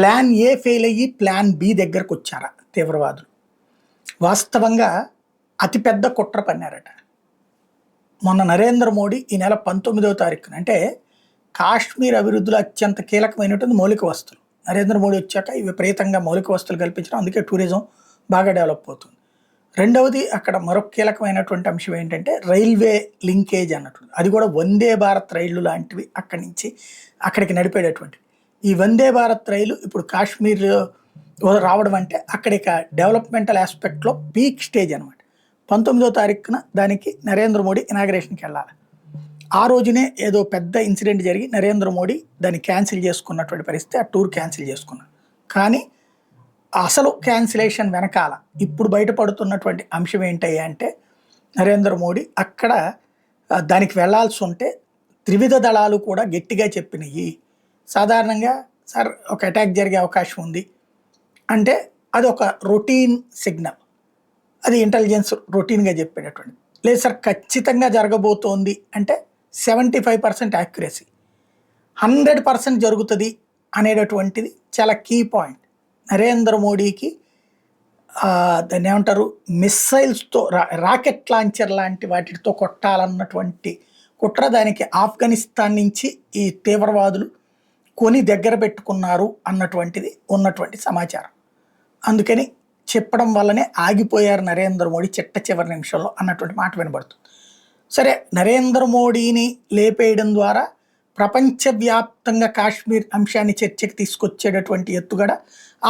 Plan A fail అయ్యి plan B దగ్గరకు వచ్చారా తీవ్రవాదులు? వాస్తవంగా అతిపెద్ద కుట్ర పన్నారట. మొన్న నరేంద్ర మోడీ ఈ నెల 19వ తారీఖున, అంటే కాశ్మీర్ అభివృద్ధిలో అత్యంత కీలకమైనటువంటి మౌలిక వస్తువులు, నరేంద్ర మోడీ వచ్చాక ఇవి విపరీతంగా మౌలిక వస్తువులు కల్పించడం, అందుకే టూరిజం బాగా డెవలప్ అవుతుంది. రెండవది అక్కడ మరొక కీలకమైనటువంటి అంశం ఏంటంటే రైల్వే లింకేజ్ అన్నటువంటి, అది కూడా వందే భారత్ రైళ్లు లాంటివి అక్కడి నుంచి అక్కడికి నడిపేటటువంటి ఈ వందే భారత్ రైలు ఇప్పుడు కాశ్మీర్ రావడం అంటే అక్కడ ఇక డెవలప్మెంటల్ ఆస్పెక్ట్లో పీక్ స్టేజ్ అనమాట. 19వ తారీఖున దానికి నరేంద్ర మోడీ ఇనాగ్రేషన్కి వెళ్ళాలి. ఆ రోజునే ఏదో పెద్ద ఇన్సిడెంట్ జరిగి నరేంద్ర మోడీ దాన్ని క్యాన్సిల్ చేసుకున్నటువంటి పరిస్థితి, ఆ టూర్ క్యాన్సిల్ చేసుకున్నారు. కానీ అసలు క్యాన్సిలేషన్ వెనకాల ఇప్పుడు బయటపడుతున్నటువంటి అంశం ఏంటయ్యా అంటే, నరేంద్ర మోడీ అక్కడ దానికి వెళ్లాల్సి ఉంటే త్రివిధ దళాలు కూడా గట్టిగా చెప్పినాయి. సాధారణంగా సార్ ఒక అటాక్ జరిగే అవకాశం ఉంది అంటే అది ఒక రొటీన్ సిగ్నల్, అది ఇంటెలిజెన్స్ రొటీన్గా చెప్పేటటువంటి. లేదు సార్ ఖచ్చితంగా జరగబోతోంది అంటే 75% యాక్యురసీ, 100% జరుగుతుంది అనేటటువంటిది చాలా కీ పాయింట్. నరేంద్ర మోడీకి దాన్ని ఏమంటారు, మిస్సైల్స్తో రాకెట్ లాంచర్ లాంటి వాటితో కొట్టాలన్నటువంటి కుట్ర, దానికి ఆఫ్ఘనిస్తాన్ నుంచి ఈ తీవ్రవాదులు కొని దగ్గర పెట్టుకున్నారు అన్నటువంటిది ఉన్నటువంటి సమాచారం. అందుకని చెప్పడం వల్లనే ఆగిపోయారు నరేంద్ర మోడీ చిట్ట చివరి నిమిషంలో అన్నటువంటి మాట వినబడుతుంది. సరే, నరేంద్ర మోడీని లేపేయడం ద్వారా ప్రపంచవ్యాప్తంగా కాశ్మీర్ అంశాన్ని చర్చకి తీసుకొచ్చేటటువంటి ఎత్తుగడ.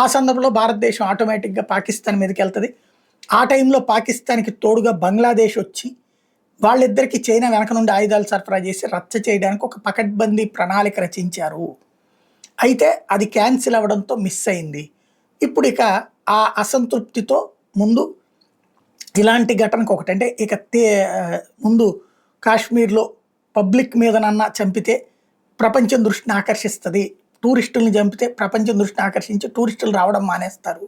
ఆ సందర్భంలో భారతదేశం ఆటోమేటిక్గా పాకిస్తాన్ మీదకి వెళ్తుంది. ఆ టైంలో పాకిస్తాన్కి తోడుగా బంగ్లాదేశ్ వచ్చి వాళ్ళిద్దరికి చైనా వెనక నుండి ఆయుధాలు సరఫరా చేసి రచ్చ చేయడానికి ఒక పకడ్బందీ ప్రణాళిక రచించారు. అయితే అది క్యాన్సిల్ అవ్వడంతో మిస్ అయింది. ఇప్పుడు ఇక ఆ అసంతృప్తితో ముందు ఇలాంటి ఘటనకు ఒకటి, అంటే ఇక ముందు కాశ్మీర్లో పబ్లిక్ మీదనన్నా చంపితే ప్రపంచం దృష్టిని ఆకర్షిస్తుంది, టూరిస్టుల్ని చంపితే ప్రపంచం దృష్టిని ఆకర్షించి టూరిస్టులు రావడం మానేస్తారు,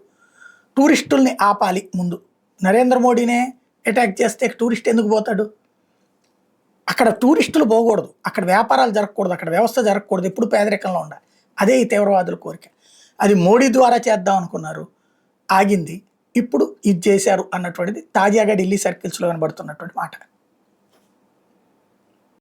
టూరిస్టుల్ని ఆపాలి. ముందు నరేంద్ర మోడీనే అటాక్ చేస్తే టూరిస్ట్ ఎందుకు పోతాడు? అక్కడ టూరిస్టులు పోకూడదు, అక్కడ వ్యాపారాలు జరగకూడదు, అక్కడ వ్యవస్థ జరగకూడదు, ఎప్పుడు పేదరికంలో ఉండాలి. అదే ఈ తీవ్రవాదుల కోరిక. అది మోడీ ద్వారా చేద్దాం అనుకున్నారు, ఆగింది. ఇప్పుడు ఇది చేశారు అన్నటువంటిది తాజాగా ఢిల్లీ సర్కిల్స్లో కనబడుతున్నటువంటి మాట.